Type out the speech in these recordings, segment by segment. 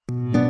Hello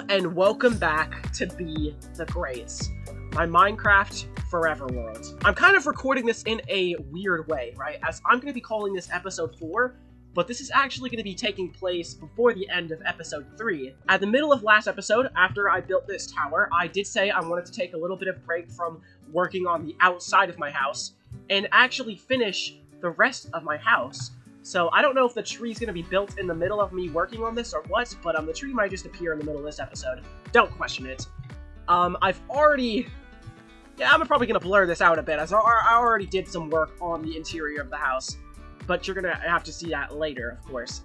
and welcome back to Be the Greats, my Minecraft Forever world. I'm kind of recording this in a weird way, right? As I'm going to be calling this episode 4, but this is actually going to be taking place before the end of episode 3. At the middle of last episode, after I built this tower, I did say I wanted to take a little bit of break from working on the outside of my house and actually finish the rest of my house. So I don't know if the tree's going to be built in the middle of me working on this or what, but the tree might just appear in the middle of this episode. Don't question it. I've already... Yeah, I'm probably going to blur this out a bit, as I already did some work on the interior of the house, but you're going to have to see that later, of course.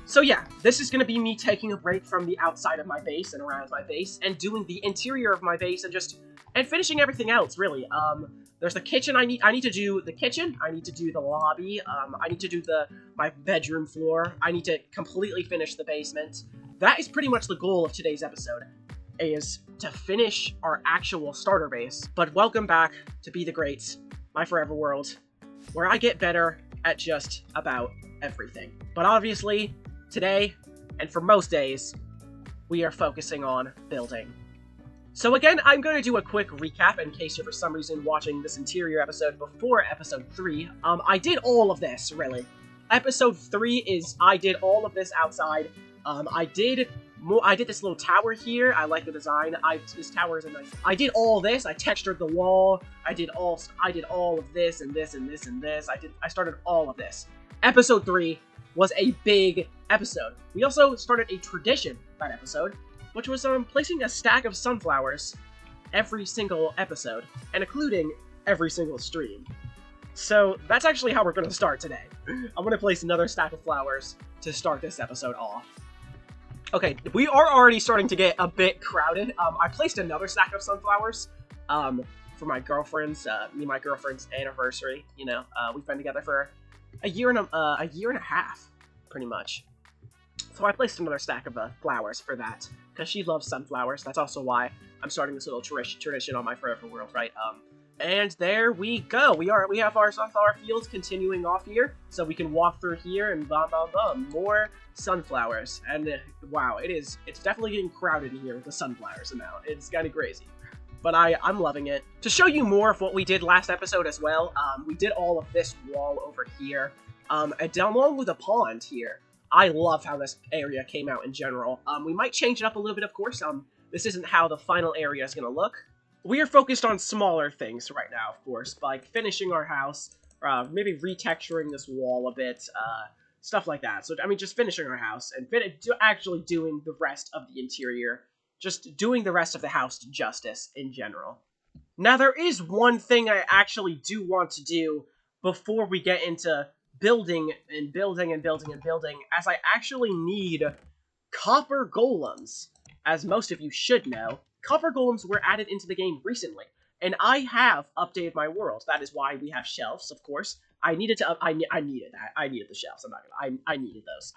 So yeah, this is going to be me taking a break from the outside of my base and around my base, and doing the interior of my base and finishing everything else, really. There's the kitchen. I need to do the kitchen. I need to do the lobby. I need to do my bedroom floor. I need to completely finish the basement. That is pretty much the goal of today's episode, is to finish our actual starter base. But welcome back to Be the Greats, my forever world, where I get better at just about everything. But obviously, today, and for most days, we are focusing on building. So again, I'm going to do a quick recap in case you're for some reason watching this interior episode before episode 3. I did all of this, really. Episode 3 is I did all of this outside. I did this little tower here. I like the design. This tower is a nice... I did all this. I textured the wall. I did all of this and this and this and this. I started all of this. Episode 3 was a big episode. We also started a tradition that episode, which was placing a stack of sunflowers every single episode, and including every single stream. So that's actually how we're going to start today. I'm going to place another stack of flowers to start this episode off. Okay, we are already starting to get a bit crowded. I placed another stack of sunflowers for my girlfriend's, me and my girlfriend's anniversary. You know, we've been together for a year and a half, pretty much. So I placed another stack of flowers for that, because she loves sunflowers. That's also why I'm starting this little tradition on my forever world, right? And there we go. We have our sunflower fields continuing off here, so we can walk through here and more sunflowers. And wow, it's definitely getting crowded here with the sunflowers amount. It's kind of crazy, but I'm loving it. To show you more of what we did last episode as well, we did all of this wall over here, and down along with a pond here. I love how this area came out in general. We might change it up a little bit, of course. This isn't how the final area is going to look. We are focused on smaller things right now, of course, like finishing our house, maybe retexturing this wall a bit, stuff like that. So, I mean, just finishing our house and actually doing the rest of the interior, just doing the rest of the house justice in general. Now, there is one thing I actually do want to do before we get into building, as I actually need copper golems. As most of you should know, copper golems were added into the game recently, and I have updated my world. That is why we have shelves, of course. I needed that. I needed the shelves. I'm not gonna. I needed those.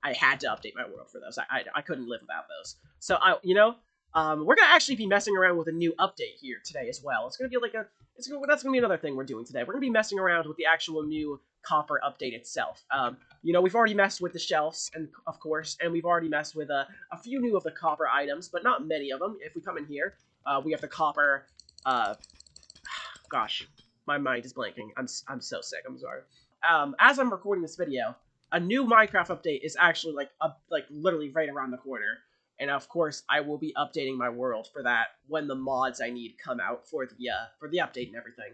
I had to update my world for those. I couldn't live without those. So we're gonna actually be messing around with a new update here today as well. It's gonna be like that's gonna be another thing we're doing today. We're gonna be messing around with the actual new copper update itself. We've already messed with the shelves, and of course, and we've already messed with a few new of the copper items, but not many of them. If we come in here, we have the copper. Gosh, my mind is blanking. I'm so sick. I'm sorry. As I'm recording this video, a new Minecraft update is actually like literally right around the corner. And of course, I will be updating my world for that when the mods I need come out for the update and everything.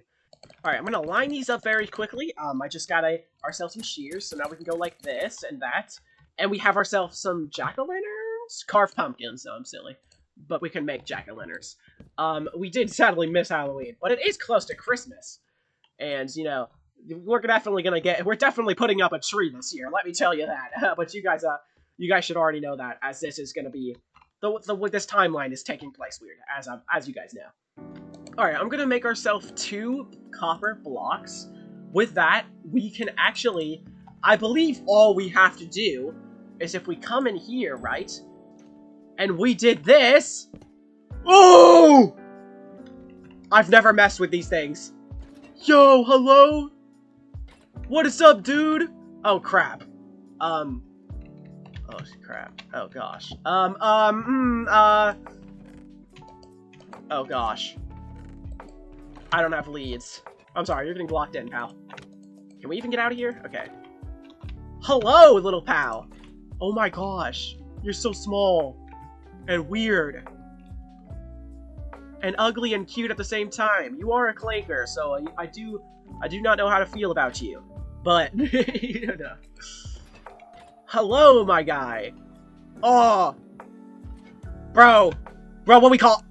All right, I'm gonna line these up very quickly. I just got ourselves some shears, so now we can go like this and that, and we have ourselves some jack-o'-lanterns, carved pumpkins. So I'm silly, but we can make jack-o'-lanterns. We did sadly miss Halloween, but it is close to Christmas, and we're definitely putting up a tree this year. Let me tell you that. But you guys should already know that, as this is gonna be this timeline is taking place weird, as you guys know. Alright, I'm gonna make ourselves 2 copper blocks. With that, we can actually... I believe all we have to do is if we come in here, right? And we did this... Oh! I've never messed with these things. Yo, hello? What is up, dude? Oh, crap. Oh, crap. Oh, gosh. Oh, gosh. I don't have leads. I'm sorry, you're getting locked in, pal. Can we even get out of here? Okay. Hello, little pal! Oh my gosh. You're so small. And weird. And ugly and cute at the same time. You are a clanker, so I do not know how to feel about you. But, you don't know. Hello, my guy. Oh. Bro, what we call...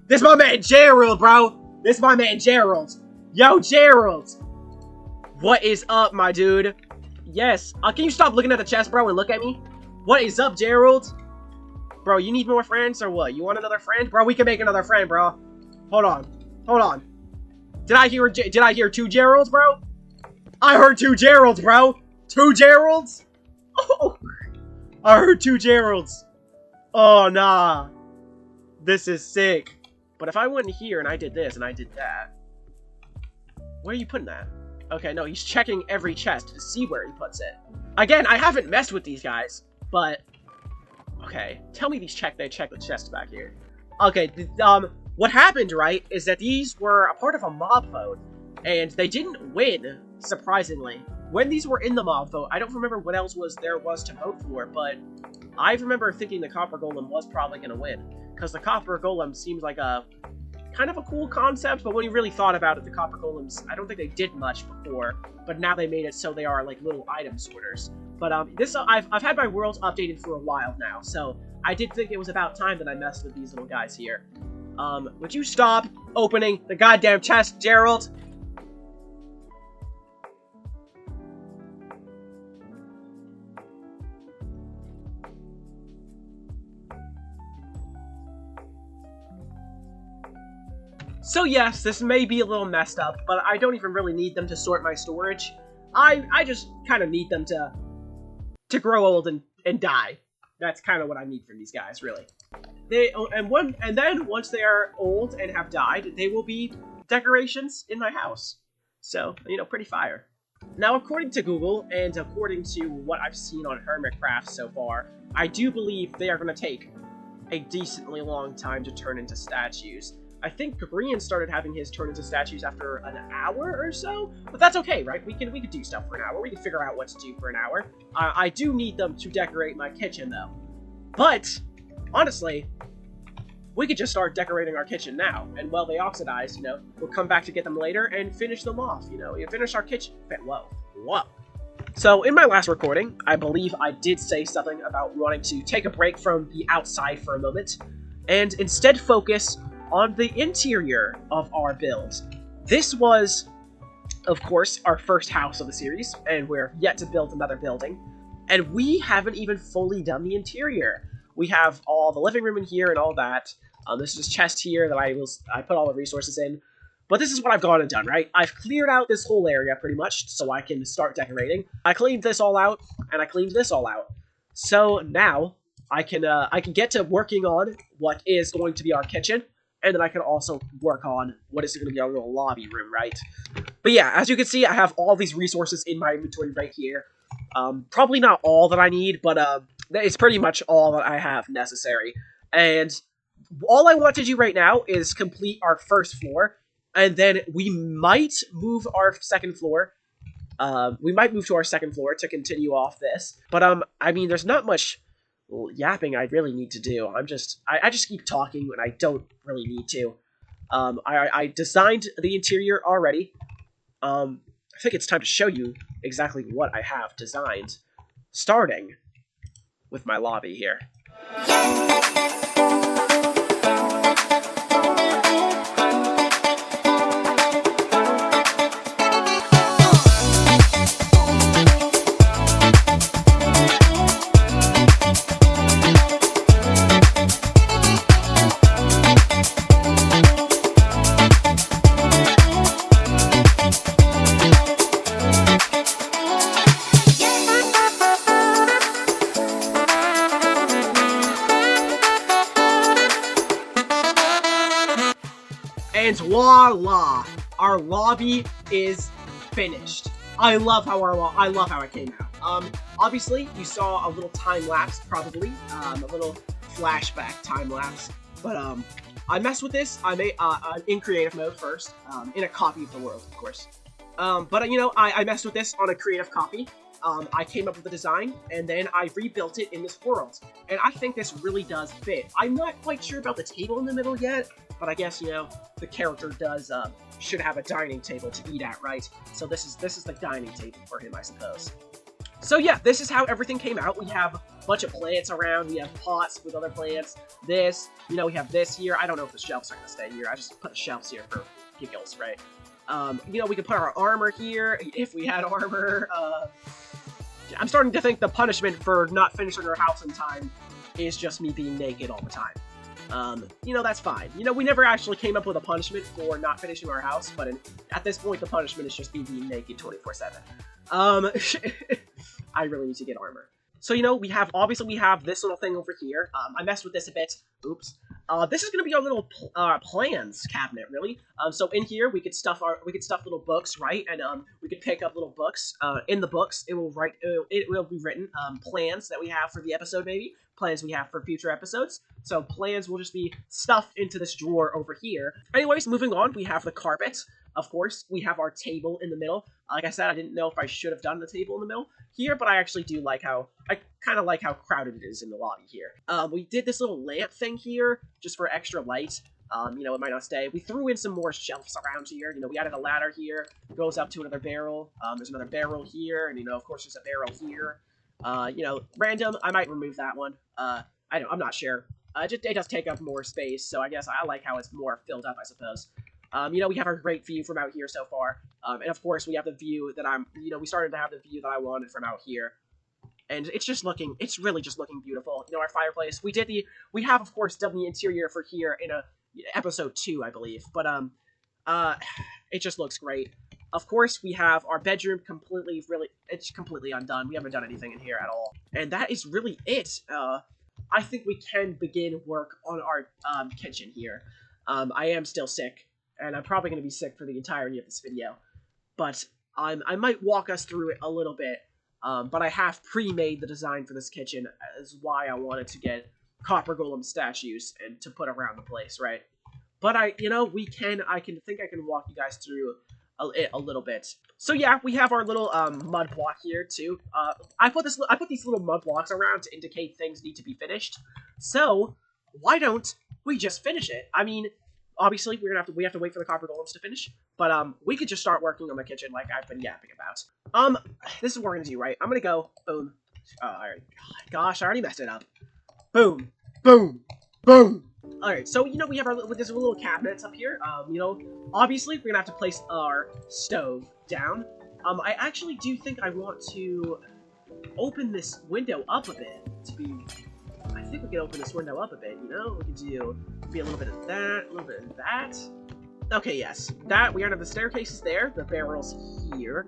This my man Gerald, bro. This my man Gerald. Yo, Gerald. What is up, my dude? Yes. Can you stop looking at the chest, bro, and look at me? What is up, Gerald? Bro, you need more friends or what? You want another friend? Bro, we can make another friend, bro. Hold on. Did I hear 2 Geralds, bro? I heard 2 Geralds, bro. 2 Geralds? Oh. I heard 2 Geralds. Oh, nah. This is sick. But if I went in here and I did this and I did that... Where are you putting that? Okay, no, he's checking every chest to see where he puts it. Again, I haven't messed with these guys, but... Okay, tell me they check the chest back here. Okay, what happened, right, is that these were a part of a mob vote, and they didn't win, surprisingly. When these were in the mob vote, I don't remember what else there was to vote for, but I remember thinking the Copper Golem was probably going to win, because the Copper Golem seems like a kind of a cool concept, but when you really thought about it, the Copper Golems, I don't think they did much before, but now they made it so they are like little item sorters. But I've had my worlds updated for a while now, so I did think it was about time that I messed with these little guys here. Would you stop opening the goddamn chest, Gerald? So yes, this may be a little messed up, but I don't even really need them to sort my storage. I just kind of need them to grow old and die. That's kind of what I need from these guys, really. And then once they are old and have died, they will be decorations in my house. So, you know, pretty fire. Now, according to Google, and according to what I've seen on Hermitcraft so far, I do believe they are going to take a decently long time to turn into statues. I think Green started having his turn into statues after an hour or so, but that's okay, right? We can do stuff for an hour. We can figure out what to do for an hour. I do need them to decorate my kitchen, though. But, honestly, we could just start decorating our kitchen now, and while they oxidize, you know, we'll come back to get them later and finish them off, you know? You finish our kitchen. Whoa. So, in my last recording, I believe I did say something about wanting to take a break from the outside for a moment, and instead focus on the interior of our build. This was, of course, our first house of the series, and we're yet to build another building, and we haven't even fully done the interior. We have all the living room in here and all that. This is a chest here that I put all the resources in, but this is what I've gone and done, right? I've cleared out this whole area pretty much, so I can start decorating. I cleaned this all out, and I cleaned this all out. So now, I can get to working on what is going to be our kitchen, and then I can also work on what is going to be our little lobby room, right? But yeah, as you can see, I have all these resources in my inventory right here. Probably not all that I need, but it's pretty much all that I have necessary. And all I want to do right now is complete our first floor, and then we might move our second floor. We might move to our second floor to continue off this. But, I mean, there's not much yapping I really need to do. I just keep talking when I don't really need to. I designed the interior already. I think it's time to show you exactly what I have designed, starting with my lobby here. And voila! Our lobby is finished. I love how it came out. Obviously, you saw a little time lapse, probably, a little flashback time lapse. But I messed with this. I made in creative mode first, in a copy of the world, of course. But you know, I messed with this on a creative copy. I came up with the design, and then I rebuilt it in this world. And I think this really does fit. I'm not quite sure about the table in the middle yet, but I guess, you know, the character does, should have a dining table to eat at, right? So this is the dining table for him, I suppose. So yeah, this is how everything came out. We have a bunch of plants around. We have pots with other plants. This, you know, we have this here. I don't know if the shelves are going to stay here. I just put shelves here for giggles, right? You know, we could put our armor here, if we had armor. I'm starting to think the punishment for not finishing our house in time is just me being naked all the time. You know, that's fine. You know, we never actually came up with a punishment for not finishing our house, but at this point, the punishment is just me being naked 24/7. I really need to get armor. So, you know, obviously we have this little thing over here. I messed with this a bit. Oops. This is going to be our little plans cabinet, really. So in here we could stuff little books, right? And we could pick up little books. In the books, it will be written plans that we have for the episode, maybe plans we have for future episodes. So plans will just be stuffed into this drawer over here. Anyways, moving on, we have the carpet. Of course, we have our table in the middle. Like I said, I didn't know if I should have done the table in the middle here, but I actually do like I kind of like how crowded it is in the lobby here. We did this little lamp thing here, just for extra light. You know, it might not stay. We threw in some more shelves around here. You know, we added a ladder here, goes up to another barrel. There's another barrel here, and you know, of course, there's a barrel here. You know, random, I might remove that one. I'm not sure. It does take up more space, so I guess I like how it's more filled up, I suppose. You know, we have our great view from out here so far. And of course, we have the view that we started to have the view that I wanted from out here. And it's really just looking beautiful. You know, our fireplace, we have, of course, done the interior for here in episode 2, I believe. But, it just looks great. Of course, we have our bedroom it's completely undone. We haven't done anything in here at all. And that is really it. I think we can begin work on our, kitchen here. I am still sick. And I'm probably going to be sick for the entirety of this video. But I might walk us through it a little bit. But I have pre-made the design for this kitchen, as why I wanted to get copper golem statues and to put around the place, right? But I can walk you guys through it a little bit. So yeah, we have our little mud block here too. I put these little mud blocks around to indicate things need to be finished. So why don't we just finish it? I mean, obviously, we have to wait for the copper golems to finish, but we could just start working on the kitchen like I've been yapping about. This is what we're gonna do, right? I'm gonna go boom. Gosh, I already messed it up. Boom, boom, boom. All right, so you know we have there's a little cabinets up here. You know, obviously we're gonna have to place our stove down. I actually do think I want to open this window up a bit I think we can open this window up a bit, you know? We could be a little bit of that, a little bit of that. Okay, yes. We have the staircases there, the barrels here.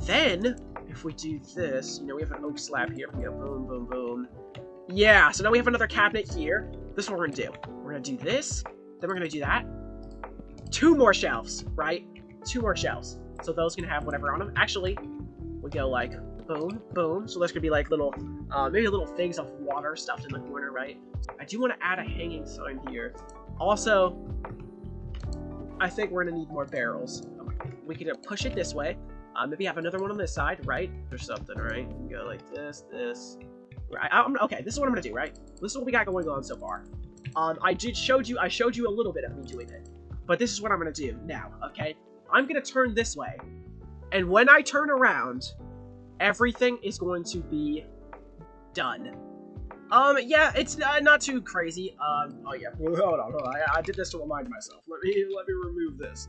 Then, if we do this, you know, we have an oak slab here. We go boom, boom, boom. Yeah, so now we have another cabinet here. This is what we're gonna do. We're gonna do this, then we're gonna do that. 2 more shelves, right? 2 more shelves. So those can have whatever on them. Actually, we go like boom, boom. So there's gonna be like little, maybe little things of water stuffed in the corner, right? I do want to add a hanging sign here. Also, I think we're gonna need more barrels. We could push it this way. Maybe have another one on this side, right? Or something, right? You can go like this. Right. Okay, this is what I'm gonna do, right? This is what we got going on so far. I showed you a little bit of me doing it, but this is what I'm gonna do now. Okay, I'm gonna turn this way, and when I turn around, everything is going to be done. Yeah, it's not too crazy. Oh yeah, hold on. I did this to remind myself. Let me remove this.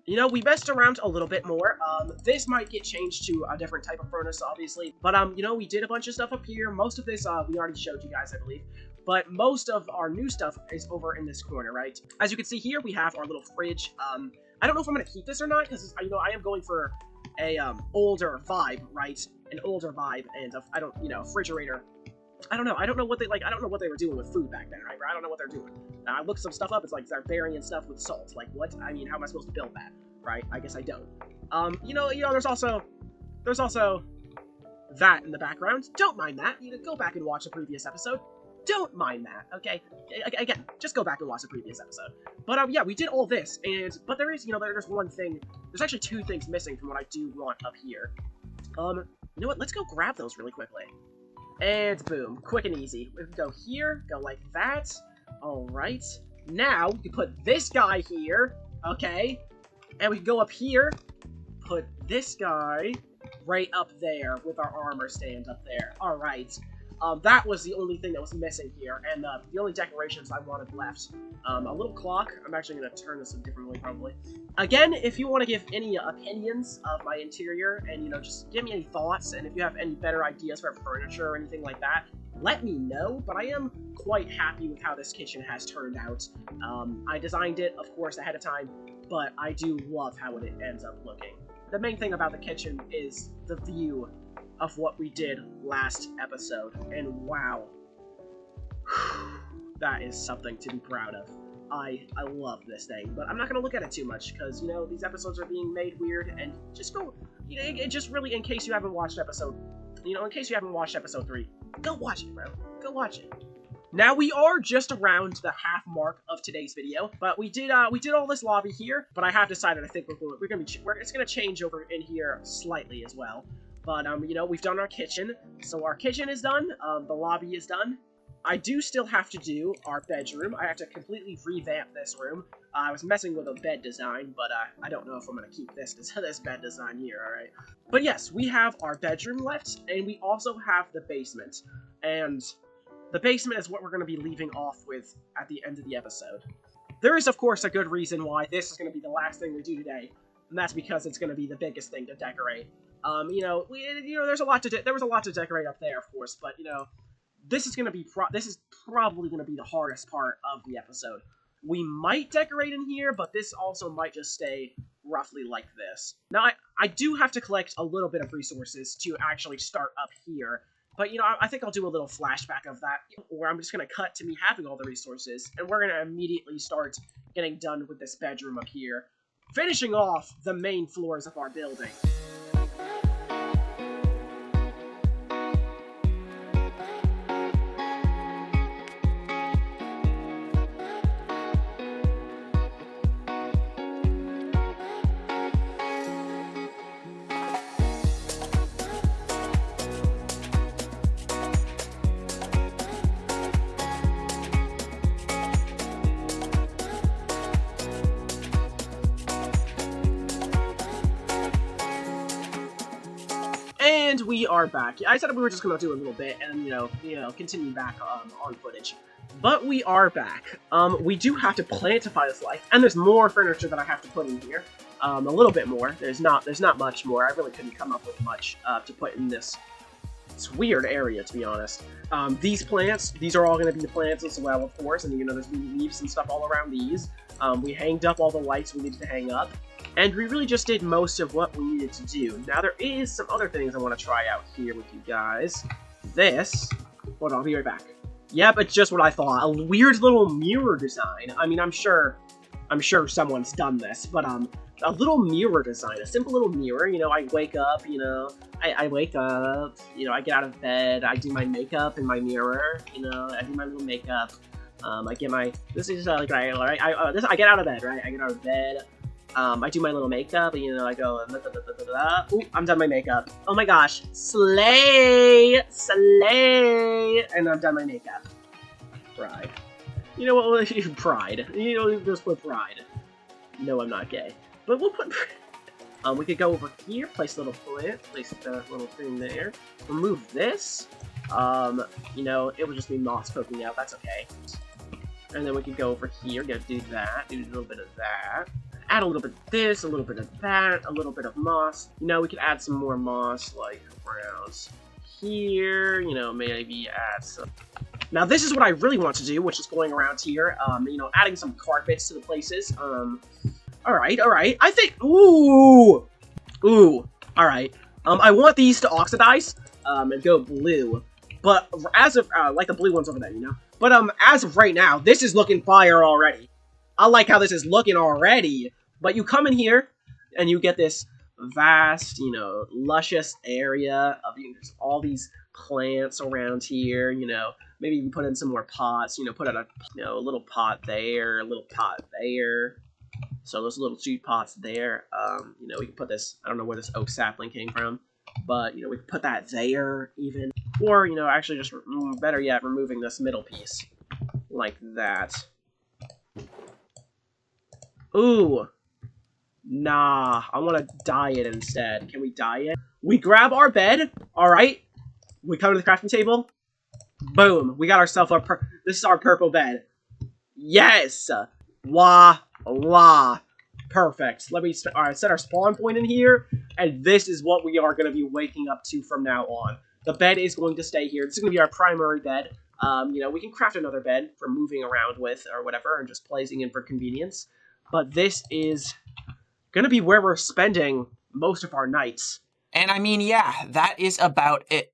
You know, we messed around a little bit more. This might get changed to a different type of furnace, obviously. But, you know, we did a bunch of stuff up here. Most of this, we already showed you guys, I believe. But most of our new stuff is over in this corner, right? As you can see here, we have our little fridge. I don't know if I'm going to keep this or not, because, you know, I am going for a, older vibe, right? An older vibe, and, refrigerator. I don't know. I don't know what they like. I don't know what they were doing with food back then, right? I don't know what they're doing. I looked some stuff up. It's like they're burying stuff with salt. Like what? I mean, how am I supposed to build that? Right? I guess I don't. You know. There's also that in the background. Don't mind that. You know, go back and watch a previous episode. Don't mind that, okay? Again, just go back and watch the previous episode. But, yeah, we did all this, but there is, there's one thing, there's actually two things missing from what I do want up here. You know what, let's go grab those really quickly. And boom, quick and easy. We can go here, go like that. Alright. Now, we can put this guy here, okay? And we can go up here, put this guy right up there with our armor stand up there. Alright. That was the only thing that was missing here, and the only decorations I wanted left. A little clock. I'm actually going to turn this a different way, probably. Again, if you want to give any opinions of my interior, and, just give me any thoughts, and if you have any better ideas for furniture or anything like that, let me know, but I am quite happy with how this kitchen has turned out. I designed it, of course, ahead of time, but I do love how it ends up looking. The main thing about the kitchen is the view of what we did last episode, and wow, that is something to be proud of. I love this thing, but I'm not gonna look at it too much, because, these episodes are being made weird, and just go, just really, in case you haven't watched episode, in case you haven't watched episode 3, go watch it, bro, go watch it. Now, we are just around the half mark of today's video, but we did all this lobby here, but I have decided, I think it's gonna change over in here slightly as well. But, we've done our kitchen, so our kitchen is done, the lobby is done. I do still have to do our bedroom. I have to completely revamp this room. I was messing with a bed design, but I don't know if I'm going to keep this bed design here, alright? But yes, we have our bedroom left, and we also have the basement. And the basement is what we're going to be leaving off with at the end of the episode. There is, of course, a good reason why this is going to be the last thing we do today, and that's because it's going to be the biggest thing to decorate. There was a lot to decorate up there, of course, but, this is probably going to be the hardest part of the episode. We might decorate in here, but this also might just stay roughly like this. Now, I do have to collect a little bit of resources to actually start up here, but, I think I'll do a little flashback of that, where I'm just going to cut to me having all the resources, and we're going to immediately start getting done with this bedroom up here, finishing off the main floors of our building. And we are back. I said we were just going to do a little bit and, continue back on footage. But we are back. We do have to plantify this life, and there's more furniture that I have to put in here. A little bit more. There's not much more. I really couldn't come up with much to put in this weird area, to be honest. These plants, these are all going to be the plants as well, of course, and, there's leaves and stuff all around these. We hanged up all the lights we needed to hang up. And we really just did most of what we needed to do. Now, there is some other things I want to try out here with you guys. Hold on, I'll be right back. Yep, it's just what I thought. A weird little mirror design. I mean, I'm sure someone's done this, but, a little mirror design, a simple little mirror. I wake up, I wake up, I get out of bed, I do my makeup in my mirror, I do my little makeup. I get my, this is, I get out of bed, right? I get out of bed. I do my little makeup, I go, ooh, I'm done my makeup. Oh my gosh, slay, and I'm done my makeup. Pride. You know what, pride. Just put pride. No, I'm not gay. But we'll put, we could go over here, place a little plant, place the little thing there, remove this, it would just be moss poking out, that's okay. And then we could go over here, do that, do a little bit of that. Add a little bit of this, a little bit of that, a little bit of moss. We could add some more moss, like around here, maybe add some. Now, this is what I really want to do, which is going around here, adding some carpets to the places. Alright. I think, ooh, alright. I want these to oxidize, and go blue. But as of, like the blue ones over there, you know? But, as of right now, this is looking fire already. I like how this is looking already. But you come in here, and you get this vast, you know, luscious area of, you know, all these plants around here, you know. Maybe you can put in some more pots, you know, put in a, you know, a little pot there, a little pot there. So those little 2 pots there, you know, we can put this, I don't know where this oak sapling came from, but, you know, we can put that there even. Or, you know, actually just, better yet, removing this middle piece. Like that. Ooh. Nah, I want to dye it instead. Can we dye it? We grab our bed, alright? We come to the crafting table. Boom. We got ourselves a this is our purple bed. Yes! Voila. Perfect. Let me set our spawn point in here, and this is what we are going to be waking up to from now on. The bed is going to stay here. This is going to be our primary bed. You know, we can craft another bed for moving around with or whatever, and just placing in for convenience. But this is going to be where we're spending most of our nights. And I mean, yeah, that is about it.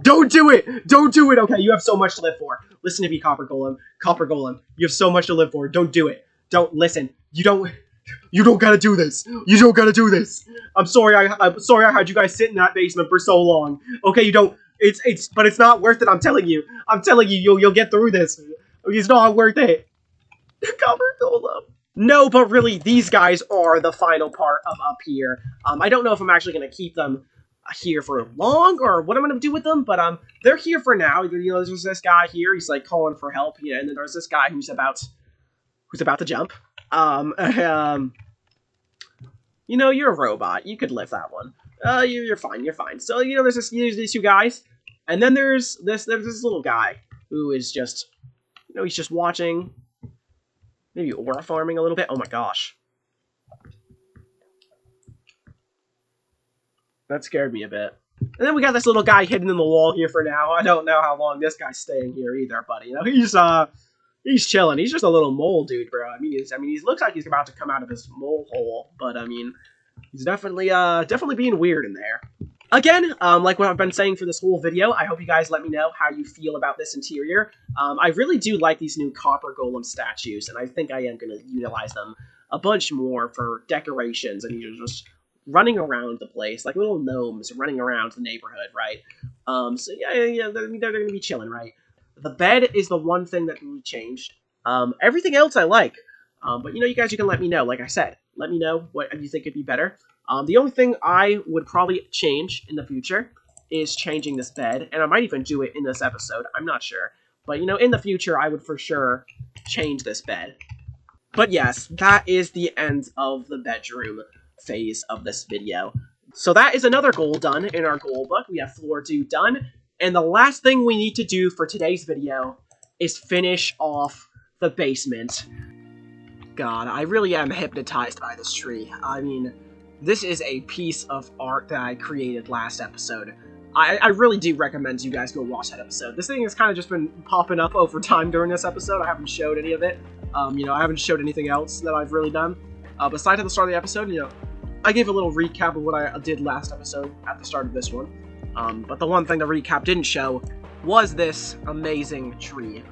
Don't do it! Don't do it! Okay, you have so much to live for. Listen to me, Copper Golem. Copper Golem, you have so much to live for. Don't do it. Don't listen. You don't gotta do this. You don't gotta do this. I'm sorry I had you guys sit in that basement for so long. Okay, you don't. But it's not worth it. I'm telling you. You'll get through this. It's not worth it. Copper Golem. No, but really, these guys are the final part of up here. I don't know if I'm actually gonna keep them here for long or what I'm gonna do with them, but they're here for now. You know, there's this guy here. He's like calling for help. Yeah, and then there's this guy who's about to jump. You know, you're a robot. You could lift that one. You're fine. You're fine. So, you know, there's these 2 guys, and then there's this little guy who is just, you know, he's just watching, maybe ore farming a little bit. Oh my gosh, that scared me a bit. And then we got this little guy hidden in the wall here for now. I don't know how long this guy's staying here either, but you know, he's chilling. He's just a little mole dude, bro. I mean, he looks like he's about to come out of his mole hole, but I mean, he's definitely being weird in there. Again, like what I've been saying for this whole video, I hope you guys let me know how you feel about this interior. I really do like these new Copper Golem statues, and I think I am going to utilize them a bunch more for decorations, and you're just running around the place, like little gnomes running around the neighborhood, right? So yeah, they're going to be chilling, right? The bed is the one thing that we changed. Everything else I like. But, you know, you guys, you can let me know. Like I said, let me know what you think could be better. The only thing I would probably change in the future is changing this bed. And I might even do it in this episode. I'm not sure. But, you know, in the future, I would for sure change this bed. But yes, that is the end of the bedroom phase of this video. So that is another goal done in our goal book. We have floor 2 done. And the last thing we need to do for today's video is finish off the basement. God, I really am hypnotized by this tree. I mean, this is a piece of art that I created last episode. I really do recommend you guys go watch that episode. This thing has kind of just been popping up over time during this episode. I haven't showed any of it. You know, I haven't showed anything else that I've really done. Besides at the start of the episode, you know, I gave a little recap of what I did last episode at the start of this one. But the one thing the recap didn't show was this amazing tree.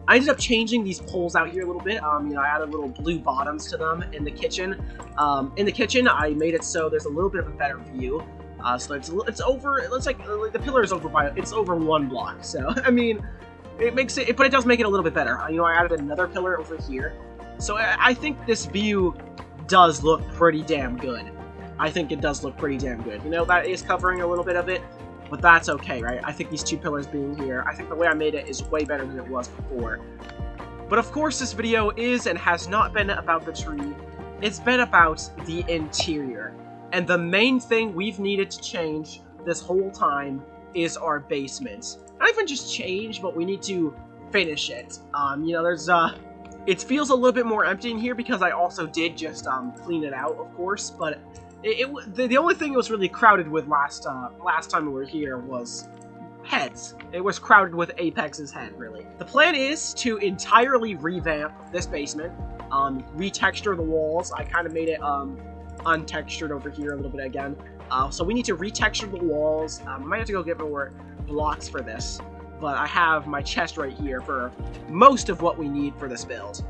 I ended up changing these poles out here a little bit. You know, I added little blue bottoms to them in the kitchen. I made it so there's a little bit of a better view. So it's over. It looks like the pillar is over 1 block. So I mean, but it does make it a little bit better. You know, I added another pillar over here. So I think this view does look pretty damn good. I think it does look pretty damn good. You know, that is covering a little bit of it. But that's okay, right? I think these 2 pillars being here, I think the way I made it is way better than it was before. But of course, this video is and has not been about the tree. It's been about the interior. And the main thing we've needed to change this whole time is our basement. Not even just change, but we need to finish it. You know, there's, it feels a little bit more empty in here because I also did just, clean it out, of course, but the only thing it was really crowded with last time we were here was heads. It was crowded with Apex's head, really. The plan is to entirely revamp this basement, retexture the walls. I kind of made it untextured over here a little bit again. So we need to retexture the walls. I might have to go get more blocks for this, but I have my chest right here for most of what we need for this build.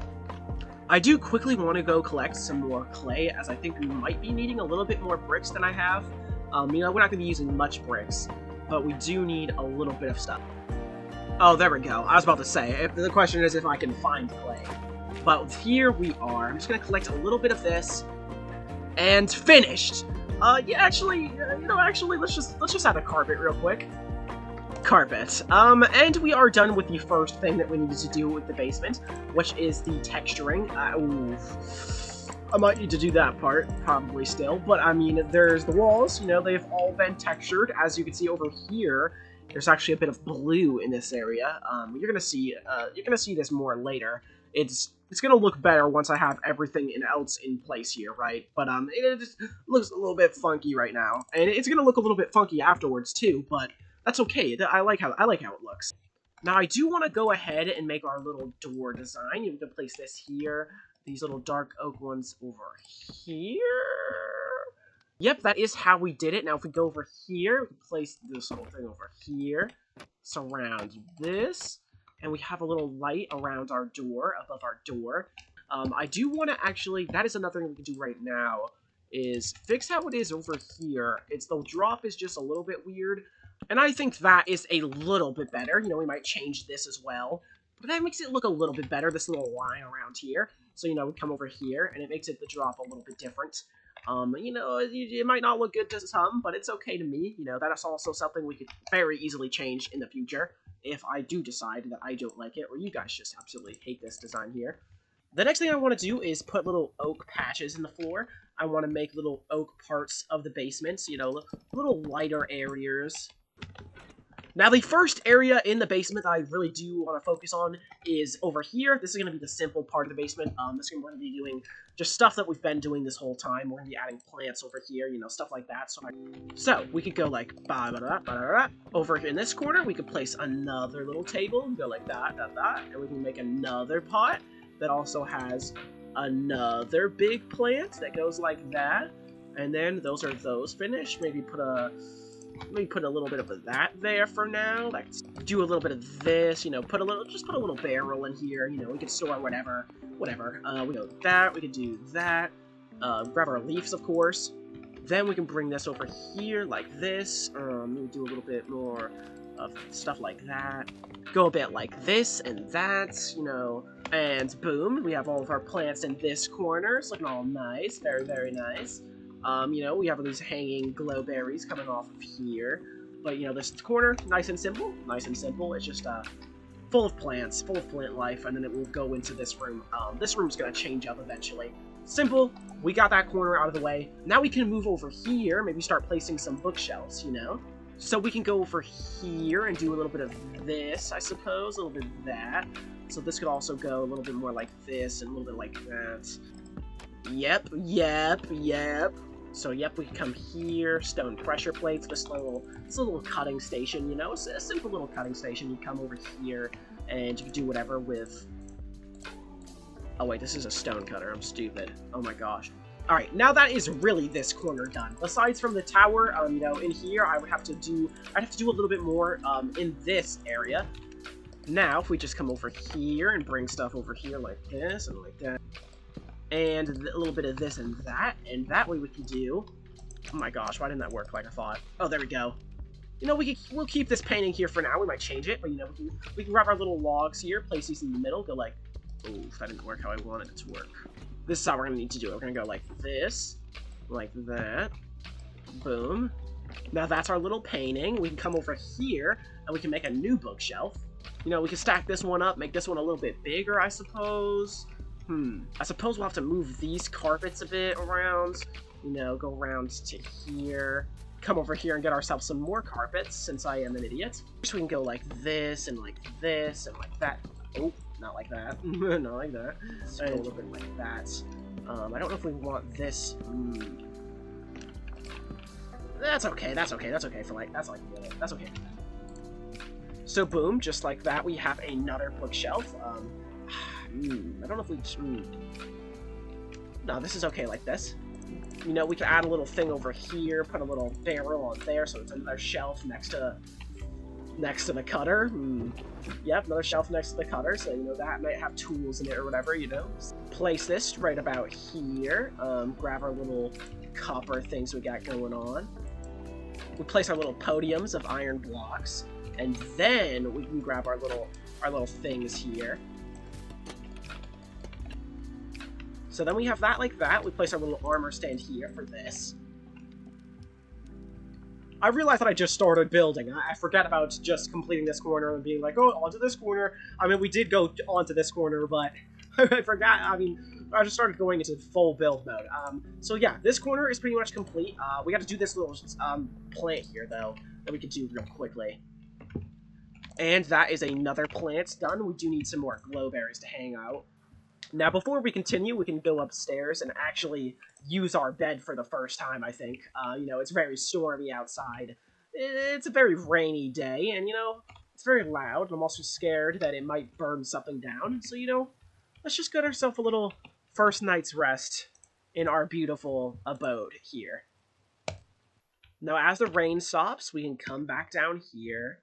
I do quickly want to go collect some more clay, as I think we might be needing a little bit more bricks than I have. You know, we're not going to be using much bricks, but we do need a little bit of stuff. Oh, there we go. I was about to say, the question is if I can find clay. But here we are. I'm just going to collect a little bit of this, and finished! Yeah, actually, let's just add a carpet real quick. Carpet. And we are done with the first thing that we needed to do with the basement, which is the texturing. I might need to do that part, probably still, but I mean, there's the walls, you know, they've all been textured. As you can see over here, there's actually a bit of blue in this area. You're gonna see this more later. It's gonna look better once I have everything else in place here, right? But it just looks a little bit funky right now, and it's gonna look a little bit funky afterwards too, but that's okay. I like how it looks. Now I do want to go ahead and make our little door design. You can place this here. These little dark oak ones over here. Yep, that is how we did it. Now if we go over here, we can place this little thing over here. Surround this. And we have a little light around our door, above our door. I do want to actually, that is another thing we can do right now, is fix how it is over here. The drop is just a little bit weird. And I think that is a little bit better. You know, we might change this as well. But that makes it look a little bit better, this little line around here. So, you know, we come over here, and it makes the drop a little bit different. You know, it might not look good to some, but it's okay to me. You know, that is also something we could very easily change in the future if I do decide that I don't like it, or you guys just absolutely hate this design here. The next thing I want to do is put little oak patches in the floor. I want to make little oak parts of the basement, you know, little lighter areas. Now, the first area in the basement that I really do want to focus on is over here. This is going to be the simple part of the basement. This is going to be doing just stuff that we've been doing this whole time. We're going to be adding plants over here, you know, stuff like that. So we could go like, over in this corner, we could place another little table, go like that, and we can make another pot that also has another big plant that goes like that. And then those are those finished. Maybe put a little bit of that there for now. Like, do a little bit of this, you know, just put a little barrel in here, you know, we could store whatever. We go that, we could do that. Grab our leaves, of course. Then we can bring this over here like this. Maybe do a little bit more of stuff like that. Go a bit like this and that, you know, and boom, we have all of our plants in this corner. It's looking all nice, very, very nice. You know, we have these hanging glow berries coming off of here. But, you know, this corner, nice and simple. It's just, full of plants, full of plant life, and then it will go into this room. This room's gonna change up eventually. Simple, we got that corner out of the way. Now we can move over here, maybe start placing some bookshelves, you know? So we can go over here and do a little bit of this, I suppose, a little bit of that. So this could also go a little bit more like this and a little bit like that. Yep. So, yep, we can come here, stone pressure plates, this little cutting station, you know, it's a simple little cutting station. You come over here, and you can do whatever with... Oh, wait, this is a stone cutter, I'm stupid. Oh my gosh. Alright, now that is really this corner done. Besides from the tower, you know, in here, I'd have to do a little bit more, in this area. Now, if we just come over here and bring stuff over here like this and like that, and a little bit of this and that way we can do... Oh my gosh, why didn't that work like I thought? Oh, there we go. You know, we'll keep this painting here for now. We might change it, but, you know, we can grab our little logs here, place these in the middle, go like... Oof, that didn't work how I wanted it to work. This is how we're gonna need to do it. We're gonna go like this, like that, boom. Now that's our little painting. We can come over here, and we can make a new bookshelf. You know, we can stack this one up, make this one a little bit bigger, I suppose. I suppose we'll have to move these carpets a bit around. You know, go around to here. Come over here and get ourselves some more carpets, since I am an idiot. So we can go like this, and like this, and like that. Oh, not like that. Not like that. Let's go a little bit like that. I don't know if we want this. That's okay, that's okay for like, that's okay. So boom, just like that, we have another bookshelf. I don't know if we... No, this is okay like this. You know, we can add a little thing over here, put a little barrel on there, so it's another shelf next to the cutter. Yep, another shelf next to the cutter, so you know that might have tools in it or whatever, you know. Place this right about here. Grab our little copper things we got going on. We place our little podiums of iron blocks, and then we can grab our little things here. So then we have that like that. We place our little armor stand here for this. I realized that I just started building. I forgot about just completing this corner and being like, oh, onto this corner. I mean, we did go onto this corner, but I forgot. I mean, I just started going into full build mode. So yeah, this corner is pretty much complete. We got to do this little plant here, though, that we can do real quickly. And that is another plant done. We do need some more glowberries to hang out. Now, before we continue, we can go upstairs and actually use our bed for the first time, I think. You know, it's very stormy outside. It's a very rainy day, and, you know, it's very loud. I'm also scared that it might burn something down. So, you know, let's just get ourselves a little first night's rest in our beautiful abode here. Now, as the rain stops, we can come back down here.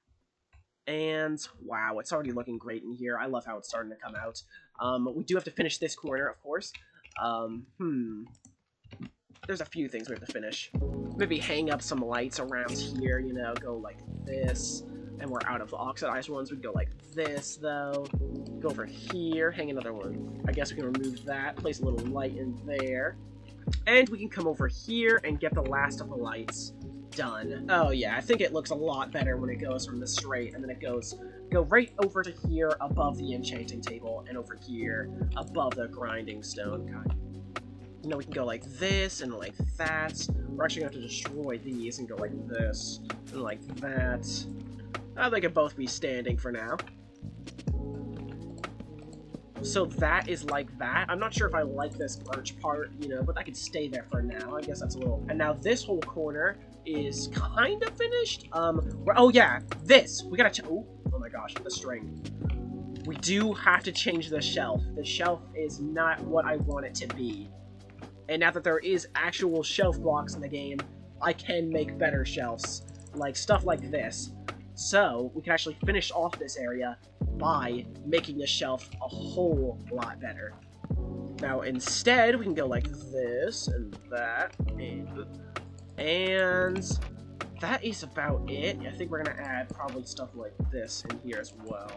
And, wow, it's already looking great in here. I love how it's starting to come out. We do have to finish this corner, of course. There's a few things we have to finish. Maybe hang up some lights around here, you know, go like this. And we're out of the oxidized ones. We go like this, though. Go over here, hang another one. I guess we can remove that, place a little light in there. And we can come over here and get the last of the lights done. Oh yeah, I think it looks a lot better when it goes from the straight, and then it go right over to here above the enchanting table, and over here above the grinding stone. God. You know, we can go like this and like that. We're actually going to have to destroy these and go like this and like that. They can both be standing for now. So that is like that. I'm not sure if I like this birch part, you know, but that could stay there for now. I guess that's a little... And now this whole corner is kind of finished. Oh yeah, this. We gotta... Oh my gosh, the string. We do have to change the shelf. The shelf is not what I want it to be. And now that there is actual shelf blocks in the game, I can make better shelves. Like stuff like this. So, we can actually finish off this area by making the shelf a whole lot better. Now, instead, we can go like this, and that, and that is about it. I think we're going to add probably stuff like this in here as well.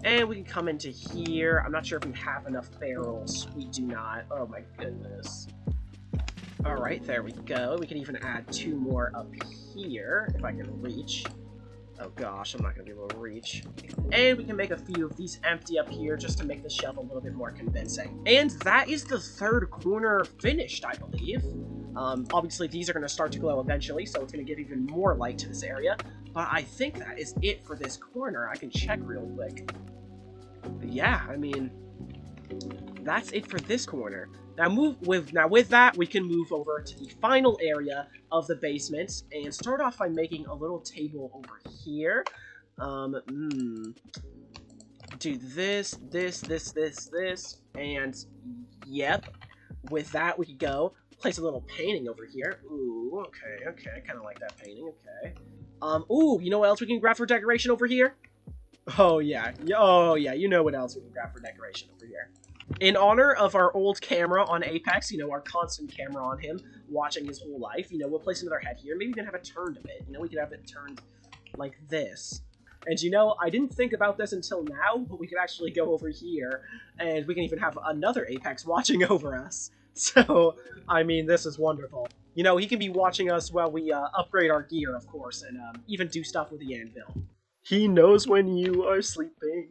And we can come into here. I'm not sure if we have enough barrels. We do not. Oh my goodness. Alright, there we go. We can even add 2 more up here, if I can reach. Oh gosh, I'm not going to be able to reach. And we can make a few of these empty up here just to make the shelf a little bit more convincing. And that is the third corner finished, I believe. Obviously, these are going to start to glow eventually, so it's going to give even more light to this area. But I think that is it for this corner. I can check real quick. But yeah, I mean, that's it for this corner. Now with that, we can move over to the final area of the basement and start off by making a little table over here. Do this, and yep. With that, we could go place a little painting over here. Ooh, okay, I kind of like that painting. Okay. Ooh, you know what else we can grab for decoration over here? Oh yeah, you know what else we can grab for decoration over here. In honor of our old camera on Apex, you know, our constant camera on him, watching his whole life, you know, we'll place another head here. Maybe even have it turned a bit. You know, we could have it turned like this. And you know, I didn't think about this until now, but we could actually go over here, and we can even have another Apex watching over us. So, I mean, this is wonderful. You know, he can be watching us while we upgrade our gear, of course, and even do stuff with the anvil. He knows when you are sleeping.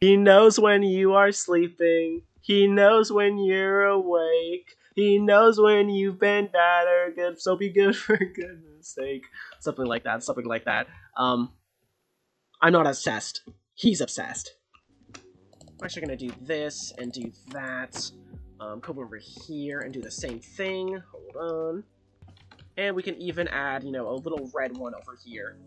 He knows when you are sleeping. He knows when you're awake. He knows when you've been bad or good, so be good for goodness sake. Something like that, something like that. I'm not obsessed. He's obsessed. I'm actually gonna do this and do that. Come over here and do the same thing. Hold on. And we can even add, you know, a little red one over here.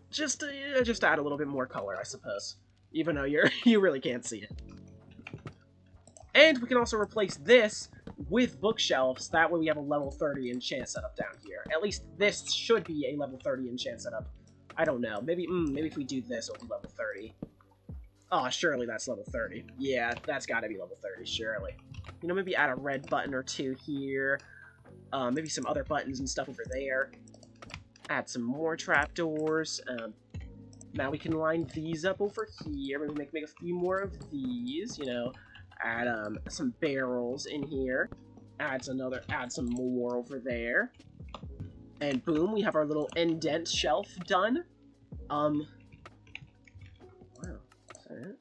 Just add a little bit more color, I suppose. Even though you really can't see it. And we can also replace this with bookshelves. That way we have a level 30 enchant setup down here. At least this should be a level 30 enchant setup. I don't know. Maybe if we do this, it'll be level 30. Oh, surely that's level 30. Yeah, that's gotta be level 30, surely. You know, maybe add a red button or two here. Maybe some other buttons and stuff over there. Add some more trapdoors. Now we can line these up over here. Maybe make a few more of these, you know. Add some barrels in here. Add some more over there. And boom, we have our little indent shelf done. Wow. Is that it?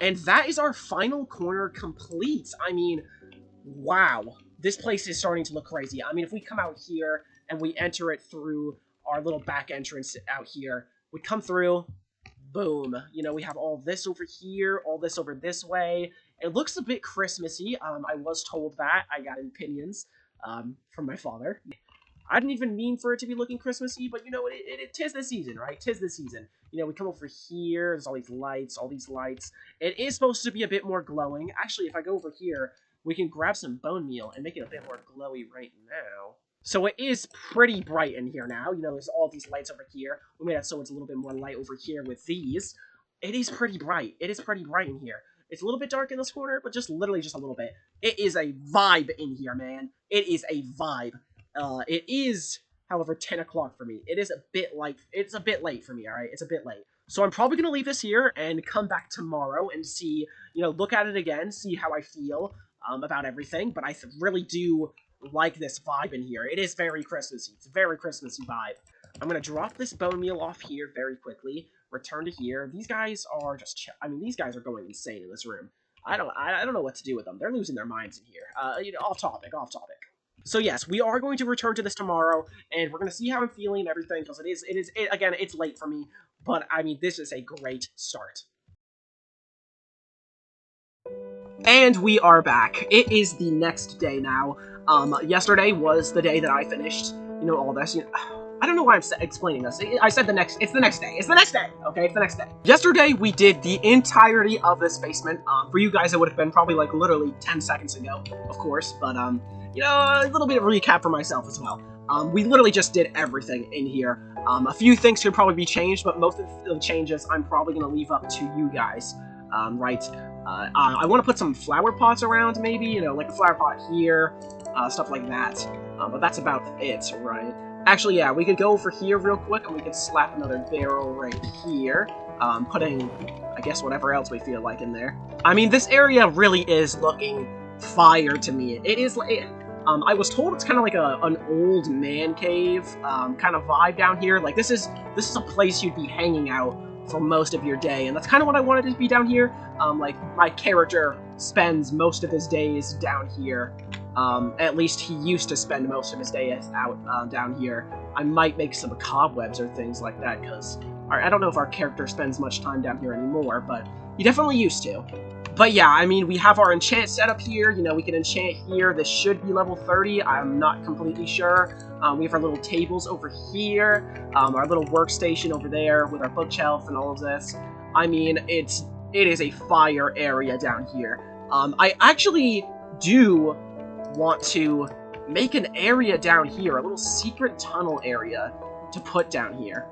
And that is our final corner complete. I mean, wow. This place is starting to look crazy. I mean, if we come out here and we enter it through our little back entrance out here, we come through, boom. You know, we have all this over here, all this over this way. It looks a bit Christmassy. I was told that. I got opinions from my father. I didn't even mean for it to be looking Christmassy, but you know, it 'tis the season, right? 'Tis the season. You know, we come over here, there's all these lights. It is supposed to be a bit more glowing. Actually, if I go over here, we can grab some bone meal and make it a bit more glowy right now. So it is pretty bright in here now. You know, there's all these lights over here. We made it so it's a little bit more light over here with these. It is pretty bright. It is pretty bright in here. It's a little bit dark in this corner, but literally just a little bit. It is a vibe in here, man. It is a vibe. It is, however, 10 o'clock for me. It is a bit late. It's a bit late for me, alright? It's a bit late. So I'm probably going to leave this here and come back tomorrow and see, you know, look at it again, see how I feel about everything. But I really do like this vibe in here. It is very Christmassy. It's a very Christmassy vibe. I'm going to drop this bone meal off here very quickly. Return to here. These guys are just, I mean, these guys are going insane in this room. I don't know what to do with them. They're losing their minds in here. You know, off topic. So yes, we are going to return to this tomorrow, and we're going to see how I'm feeling and everything, because again, it's late for me, but I mean, this is a great start. And we are back. It is the next day now. Yesterday was the day that I finished, you know, all this. You know, I don't know why I'm explaining this. I said it's the next day. It's the next day, okay? It's the next day. Yesterday, we did the entirety of this basement. For you guys, it would have been probably, like, literally 10 seconds ago, of course, but, you know, a little bit of recap for myself as well. We literally just did everything in here. A few things could probably be changed, but most of the changes I'm probably going to leave up to you guys, right? I want to put some flower pots around, maybe, you know, like a flower pot here, stuff like that. But that's about it, right? Actually, yeah, we could go over here real quick, and we could slap another barrel right here, putting, I guess, whatever else we feel like in there. I mean, this area really is looking fire to me. It is like, I was told it's kind of like an old man cave kind of vibe down here. Like, this is a place you'd be hanging out for most of your day, and that's kind of what I wanted to be down here. Like, my character spends most of his days down here. At least he used to spend most of his days out down here. I might make some cobwebs or things like that, because I don't know if our character spends much time down here anymore, but he definitely used to. But yeah, I mean, we have our enchant setup here. You know, we can enchant here. This should be level 30. I'm not completely sure. We have our little tables over here, our little workstation over there with our bookshelf and all of this. I mean, it is a fire area down here. I actually do want to make an area down here, a little secret tunnel area to put down here.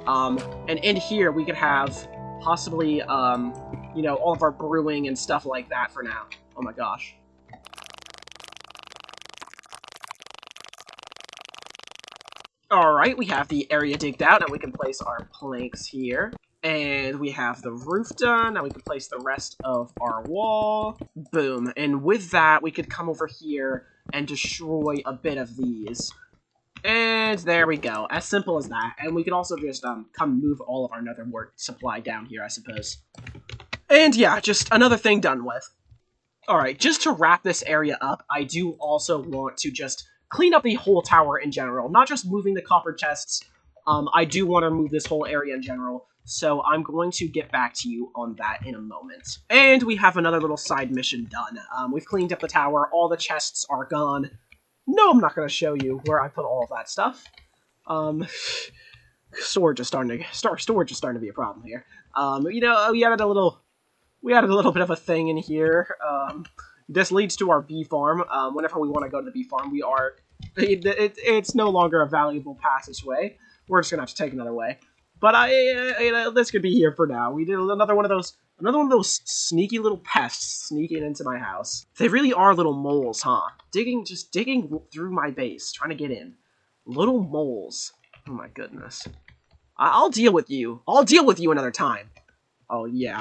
And in here we could have possibly, you know, all of our brewing and stuff like that for now. Oh my gosh. Alright, we have the area digged out, and we can place our planks here. And we have the roof done. Now we can place the rest of our wall. Boom. And with that, we could come over here and destroy a bit of these. And there we go. As simple as that. And we can also just come move all of our netherwort supply down here, I suppose. And yeah, just another thing done with. Alright, just to wrap this area up, I do also want to just clean up the whole tower in general. Not just moving the copper chests. I do want to move this whole area in general. So I'm going to get back to you on that in a moment. And we have another little side mission done. We've cleaned up the tower. All the chests are gone. No, I'm not going to show you where I put all of that stuff. Storage is starting to be a problem here. You know, we added a little bit of a thing in here. This leads to our bee farm. Whenever we want to go to the bee farm, it's no longer a valuable passageway. We're just gonna have to take another way. But this could be here for now. We did another one of those sneaky little pests sneaking into my house. They really are little moles, huh? Just digging through my base, trying to get in. Little moles. Oh my goodness. I'll deal with you. I'll deal with you another time. Oh yeah.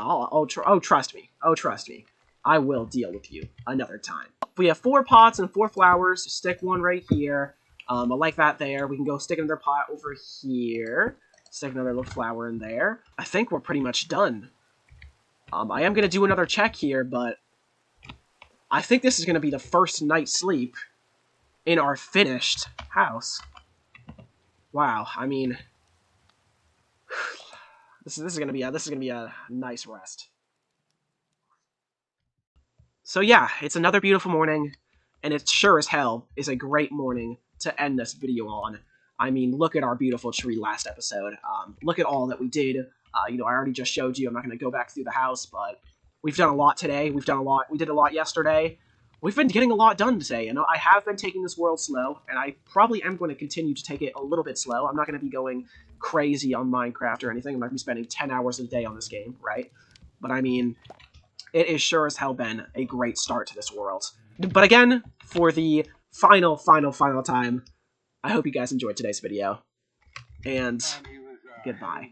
Trust me. Oh, trust me. I will deal with you another time. We have 4 pots and 4 flowers. So stick one right here. I like that there. We can go stick another pot over here. Stick another little flower in there. I think we're pretty much done. I am going to do another check here, but I think this is going to be the first night's sleep in our finished house. Wow, I mean, this is going to be a nice rest. So yeah, it's another beautiful morning, and it sure as hell is a great morning to end this video on. I mean, look at our beautiful tree last episode. Look at all that we did. I already just showed you. I'm not going to go back through the house, but we've done a lot today. We did a lot yesterday. We've been getting a lot done today, and I have been taking this world slow, and I probably am going to continue to take it a little bit slow. I'm not going to be going crazy on Minecraft or anything. I'm not going to be spending 10 hours a day on this game, right? But I mean, it is sure as hell been a great start to this world. But again, for the final time, I hope you guys enjoyed today's video, and goodbye.